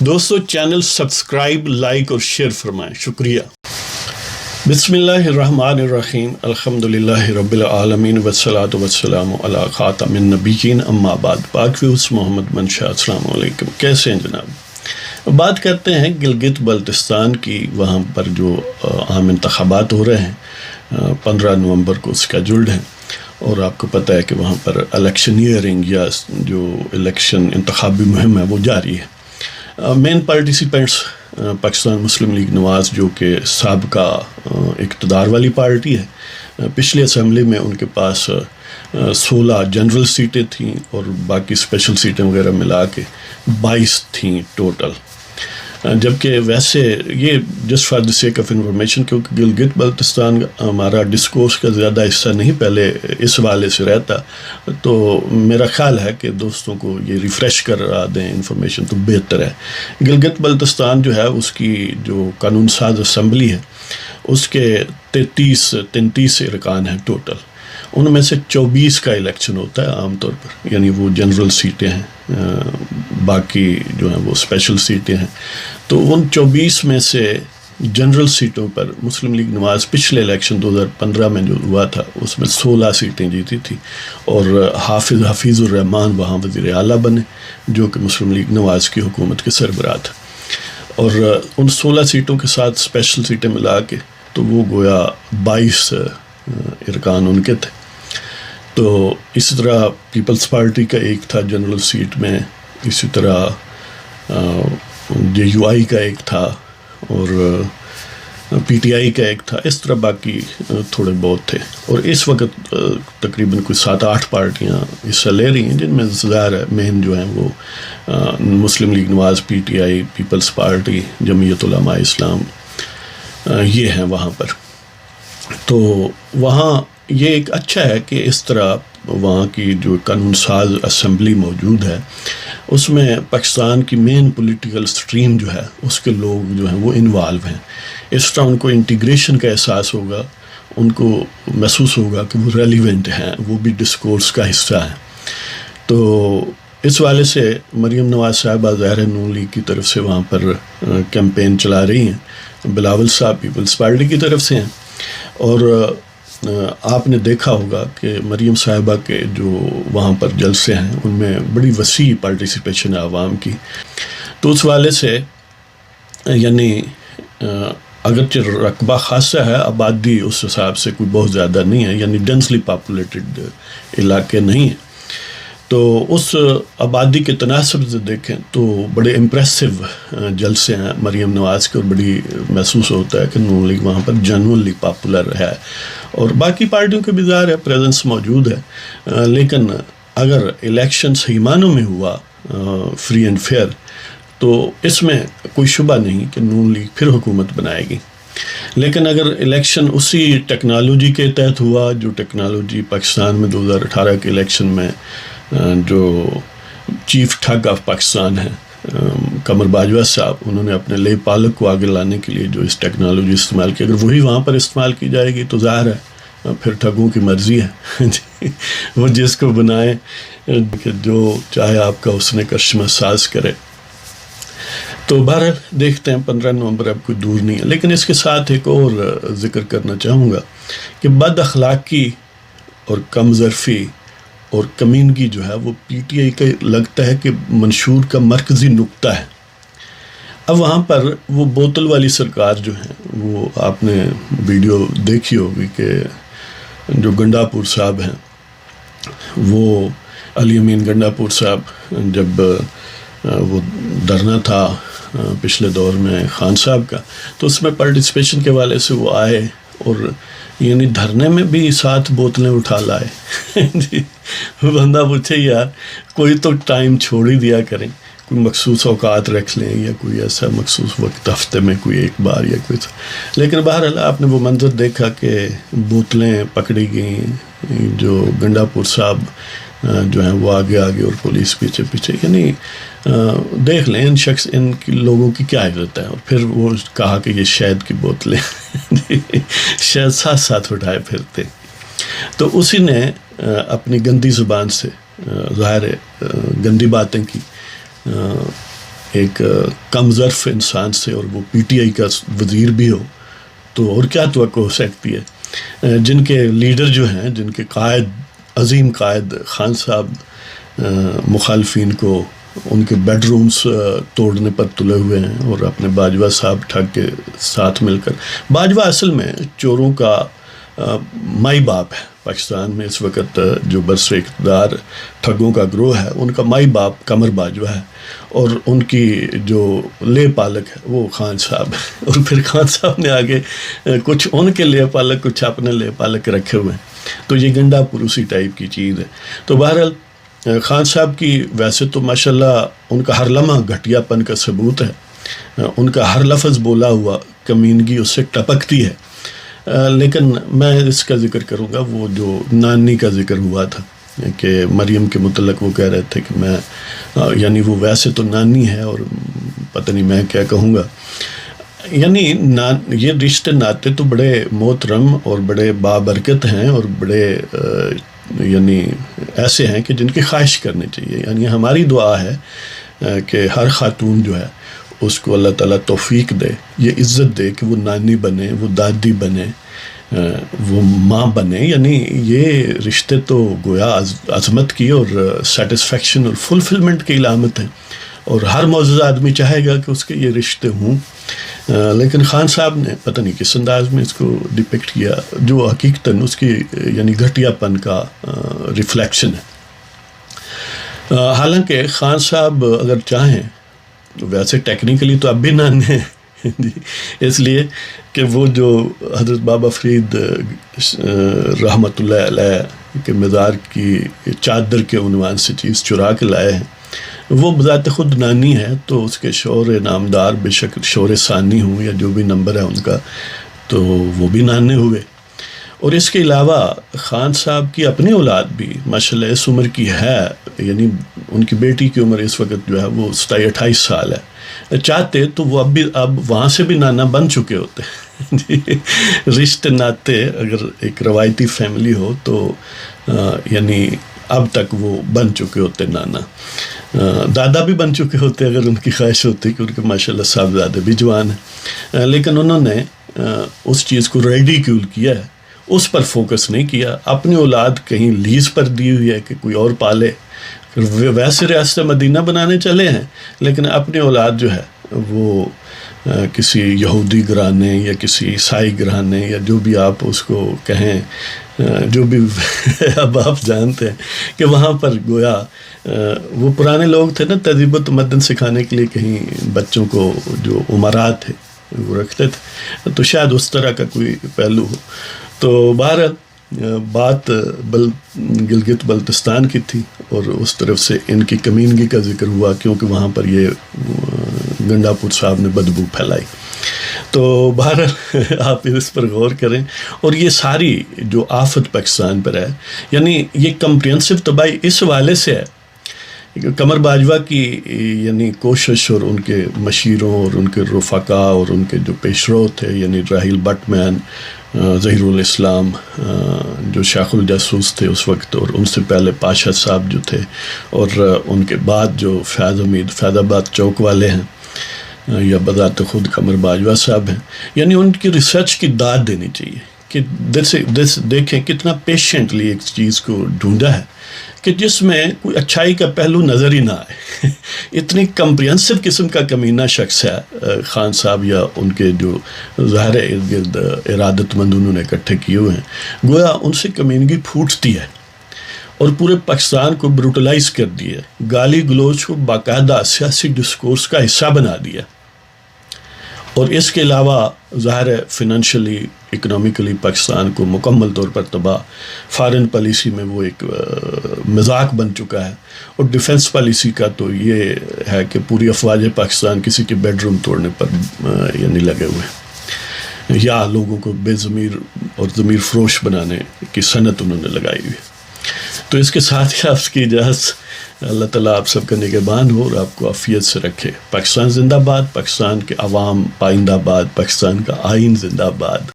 دوستو channel subscribe, like اور share فرمائیں، شکریہ۔ بسم اللہ الرحمن الرحیم، الحمدللہ رب العالمین والصلاة والسلام علی خاتم النبیین، اما بعد۔ پاک فیوز محمد منشا، السلام علیکم، کیسے ہیں جناب؟ بات کرتے ہیں گلگت بلتستان کی۔ وہاں پر جو عام انتخابات ہو رہے ہیں 15 نومبر کو اسکیجولڈ ہیں، اور آپ کو پتہ ہے کہ وہاں پر الیکشنیئرنگ یا جو الیکشن انتخابی مہم ہے وہ جاری ہے۔ مین پارٹیسپینٹس پاکستان مسلم لیگ نواز، جو کہ سابقہ اقتدار والی پارٹی ہے، پچھلی اسمبلی میں ان کے پاس 16 جنرل سیٹیں تھیں اور باقی اسپیشل سیٹیں وغیرہ ملا کے 22 تھیں ٹوٹل۔ جبکہ ویسے یہ just for the sake of information, کیونکہ گلگت بلتستان ہمارا ڈسکورس کا زیادہ حصہ نہیں پہلے اس حوالے سے رہتا، تو میرا خیال ہے کہ دوستوں کو یہ ریفریش کرا دیں انفارمیشن تو بہتر ہے۔ گلگت بلتستان جو ہے، اس کی جو قانون ساز اسمبلی ہے، اس کے 33 ارکان ہیں ٹوٹل۔ ان میں سے 24 کا الیکشن ہوتا ہے عام طور پر، یعنی وہ جنرل سیٹیں ہیں، باقی جو ہیں وہ اسپیشل سیٹیں ہیں۔ تو ان 24 میں سے جنرل سیٹوں پر مسلم لیگ نواز پچھلے الیکشن 2015 میں جو ہوا تھا، اس میں 16 سیٹیں جیتی تھی، اور حفیظ الرحمان وہاں وزیر اعلیٰ بنے، جو کہ مسلم لیگ نواز کی حکومت کے سربراہ تھا۔ اور ان 16 سیٹوں کے ساتھ اسپیشل سیٹیں ملا کے تو وہ گویا 22 ارکان ان کے تھے۔ تو اسی طرح پیپلز پارٹی کا ایک تھا جنرل سیٹ میں، اسی طرح JUI کا ایک تھا، اور PTI کا ایک تھا، اس طرح باقی تھوڑے بہت تھے۔ اور اس وقت تقریباً کوئی 7-8 پارٹیاں حصہ لے رہی ہیں، جن میں ظاہر ہے مین جو ہیں وہ مسلم لیگ نواز، PTI، پیپلز پارٹی، جمعیت علماء اسلام، یہ ہیں وہاں پر۔ تو وہاں یہ ایک اچھا ہے کہ اس طرح وہاں کی جو قانون ساز اسمبلی موجود ہے، اس میں پاکستان کی مین پولیٹیکل سٹریم جو ہے، اس کے لوگ جو ہیں وہ انوالو ہیں۔ اس طرح ان کو انٹیگریشن کا احساس ہوگا، ان کو محسوس ہوگا کہ وہ ریلیونٹ ہیں، وہ بھی ڈسکورس کا حصہ ہیں۔ تو اس والے سے مریم نواز صاحبہ ظاہر نون لیگ کی طرف سے وہاں پر کیمپین چلا رہی ہیں، بلاول صاحب پیپلز پارٹی کی طرف سے ہیں، اور آپ نے دیکھا ہوگا کہ مریم صاحبہ کے جو وہاں پر جلسے ہیں، ان میں بڑی وسیع پارٹیسپیشن ہے عوام کی۔ تو اس والے سے یعنی اگرچہ رقبہ خاصا ہے، آبادی اس حساب سے کوئی بہت زیادہ نہیں ہے، یعنی ڈینسلی پاپولیٹڈ علاقے نہیں ہیں، تو اس آبادی کے تناسب سے دیکھیں تو بڑے امپریسو جلسے ہیں مریم نواز کے، اور بڑی محسوس ہوتا ہے کہ نون لیگ وہاں پر جنرلی پاپولر ہے، اور باقی پارٹیوں کے بھی ظاہر ہے پریزنس موجود ہے۔ لیکن اگر الیکشن صحیح معنوں میں ہوا، فری اینڈ فیئر، تو اس میں کوئی شبہ نہیں کہ نون لیگ پھر حکومت بنائے گی۔ لیکن اگر الیکشن اسی ٹیکنالوجی کے تحت ہوا، جو ٹیکنالوجی پاکستان میں 2018 کے الیکشن میں جو چیف ٹھگ آف پاکستان ہیں قمر باجوہ صاحب، انہوں نے اپنے لے پالک کو آگے لانے کے لیے جو اس ٹیکنالوجی استعمال کی، اگر وہی وہاں پر استعمال کی جائے گی تو ظاہر ہے پھر ٹھگوں کی مرضی ہے وہ جس کو بنائے، کہ جو چاہے آپ کا اس نے کرشمہ ساز کرے۔ تو بہرحال دیکھتے ہیں، 15 نومبر اب کوئی دور نہیں ہے۔ لیکن اس کے ساتھ ایک اور ذکر کرنا چاہوں گا کہ بد اخلاقی اور کم ظرفی اور کمینگی جو ہے وہ PTI کا لگتا ہے کہ منشور کا مرکزی نقطہ ہے۔ اب وہاں پر وہ بوتل والی سرکار جو ہے، وہ آپ نے ویڈیو دیکھی ہوگی کہ جو گنڈا پور صاحب ہیں، وہ علی امین گنڈا پور صاحب، جب وہ دھرنا تھا پچھلے دور میں خان صاحب کا، تو اس میں پارٹیسپیشن کے والے سے وہ آئے، اور یعنی دھرنے میں بھی 7 بوتلیں اٹھا لائے جی۔ بندہ پوچھے یار کوئی تو ٹائم چھوڑ ہی دیا کریں، کوئی مخصوص اوقات رکھ لیں، یا کوئی ایسا مخصوص وقت ہفتے میں کوئی ایک بار یا کوئی۔ لیکن بہرحال آپ نے وہ منظر دیکھا کہ بوتلیں پکڑی گئیں، جو گنڈا پور صاحب جو ہیں وہ آگے آگے اور پولیس پیچھے پیچھے، یعنی دیکھ لیں ان کی لوگوں کی کیا عزت ہے۔ اور پھر وہ کہا کہ یہ شہد کی بوتلیں شہد ساتھ ساتھ اٹھائے پھرتے۔ تو اسی نے اپنی گندی زبان سے ظاہر گندی باتیں کی، ایک کم ظرف انسان سے اور وہ پی ٹی آئی کا وزیر بھی ہو تو اور کیا توقع ہو سکتی ہے. جن کے لیڈر جو ہیں، جن کے قائد، عظیم قائد خان صاحب مخالفین کو ان کے بیڈ رومز توڑنے پر تلے ہوئے ہیں، اور اپنے باجوہ صاحب ٹھگ کے ساتھ مل کر. باجوہ اصل میں چوروں کا مائی باپ ہے. پاکستان میں اس وقت جو برسر اقتدار ٹھگوں کا گروہ ہے، ان کا مائی باپ قمر باجوہ ہے، اور ان کی جو لے پالک ہے وہ خان صاحب ہے. اور پھر خان صاحب نے آگے کچھ ان کے لے پالک، کچھ اپنے لے پالک رکھے ہوئے ہیں. تو یہ گنڈا پروسی ٹائپ کی چیز ہے. تو بہرحال خان صاحب کی ویسے تو ماشاءاللہ ان کا ہر لمحہ گھٹیا پن کا ثبوت ہے. ان کا ہر لفظ بولا ہوا کمینگی اس سے ٹپکتی ہے. لیکن میں اس کا ذکر کروں گا، وہ جو نانی کا ذکر ہوا تھا کہ مریم کے متعلق وہ کہہ رہے تھے کہ میں یعنی وہ ویسے تو نانی ہے اور پتہ نہیں میں کیا کہوں گا. یعنی یہ رشتے ناتے تو بڑے محترم اور بڑے بابرکت ہیں، اور بڑے یعنی ایسے ہیں کہ جن کی خواہش کرنی چاہیے. یعنی ہماری دعا ہے کہ ہر خاتون جو ہے اس کو اللہ تعالیٰ توفیق دے، یہ عزت دے کہ وہ نانی بنے، وہ دادی بنے، وہ ماں بنے. یعنی یہ رشتے تو گویا عظمت کی اور سیٹسفیکشن اور فلفلمنٹ کی علامت ہیں، اور ہر معزز آدمی چاہے گا کہ اس کے یہ رشتے ہوں. لیکن خان صاحب نے پتہ نہیں کس انداز میں اس کو ڈپکٹ کیا جو حقیقتاً اس کی یعنی گھٹیا پن کا ریفلیکشن ہے. حالانکہ خان صاحب اگر چاہیں ویسے ٹیکنیکلی تو اب بھی نانے ہیں جی، اس لیے کہ وہ جو حضرت بابا فرید رحمۃ اللہ علیہ کے مزار کی چادر کے عنوان سے چیز چرا کے لائے ہیں، وہ بذات خود نانی ہے. تو اس کے شوہر نامدار بے شک شوہر ثانی ہوں یا جو بھی نمبر ہے ان کا، تو وہ بھی نانے ہوئے. اور اس کے علاوہ خان صاحب کی اپنی اولاد بھی ماشاءاللہ اس عمر کی ہے. یعنی ان کی بیٹی کی عمر اس وقت جو ہے وہ 27-28 سال ہے. چاہتے تو وہ اب وہاں سے بھی نانا بن چکے ہوتے. رشتے ناتے اگر ایک روایتی فیملی ہو تو یعنی اب تک وہ بن چکے ہوتے نانا. دادا بھی بن چکے ہوتے اگر ان کی خواہش ہوتی، کیونکہ ماشاءاللہ صاحبزادے بھی جوان ہیں. لیکن انہوں نے اس چیز کو ریڈیکیول کیا ہے، اس پر فوکس نہیں کیا. اپنی اولاد کہیں لیز پر دی ہوئی ہے کہ کوئی اور پالے. ویسے ریاست مدینہ بنانے چلے ہیں، لیکن اپنی اولاد جو ہے وہ کسی یہودی گھرانے یا کسی عیسائی گھرانے یا جو بھی آپ اس کو کہیں، جو بھی اب آپ جانتے ہیں کہ وہاں پر گویا وہ پرانے لوگ تھے نا، تہذیب و تمدن سکھانے کے لیے کہیں بچوں کو جو امراء تھے وہ رکھتے تھے. تو شاید اس طرح کا کوئی پہلو ہو. تو بہرحال بات گلگت بلتستان کی تھی، اور اس طرف سے ان کی کمینگی کا ذکر ہوا کیونکہ وہاں پر یہ گنڈا پور صاحب نے بدبو پھیلائی. تو بہرحال آپ اس پر غور کریں. اور یہ ساری جو آفت پاکستان پر ہے، یعنی یہ کمپریہنسو تباہی اس حوالے سے ہے قمر باجوہ کی یعنی کوشش اور ان کے مشیروں اور ان کے رفقا اور ان کے جو پیشرو تھے، یعنی راحیل بٹ مین، ظہیر الاسلام جو شیخ الجاسوس تھے اس وقت، اور ان سے پہلے پاشا صاحب جو تھے، اور ان کے بعد جو فیض امید فیض آباد چوک والے ہیں یا بذات خود قمر باجوہ صاحب ہیں. یعنی ان کی ریسرچ کی داد دینی چاہیے کہ دیکھیں کتنا پیشنٹلی ایک چیز کو ڈھونڈا ہے کہ جس میں کوئی اچھائی کا پہلو نظر ہی نہ آئے. اتنی کمپریہنسو قسم کا کمینہ شخص ہے خان صاحب، یا ان کے جو ظاہر ارد گرد ارادت مند انہوں نے اکٹھے کیے ہوئے ہیں. گویا ان سے کمینگی پھوٹتی ہے اور پورے پاکستان کو بروٹلائز کر دیا، گالی گلوچ کو باقاعدہ سیاسی ڈسکورس کا حصہ بنا دیا. اور اس کے علاوہ ظاہر ہے فنانشلی اکنامیکلی پاکستان کو مکمل طور پر تباہ. فارن پالیسی میں وہ ایک مذاق بن چکا ہے، اور ڈیفنس پالیسی کا تو یہ ہے کہ پوری افواج پاکستان کسی کے بیڈ روم توڑنے پر یعنی لگے ہوئے ہیں، یا لوگوں کو بے ضمیر اور ضمیر فروش بنانے کی صنعت انہوں نے لگائی ہوئی. تو اس کے ساتھ ہی آپ کی اجازت. اللہ تعالیٰ آپ سب کا نگہبان ہو اور آپ کو عافیت سے رکھے. پاکستان زندہ باد، پاکستان کے عوام پائندہ باد، پاکستان کا آئین زندہ باد.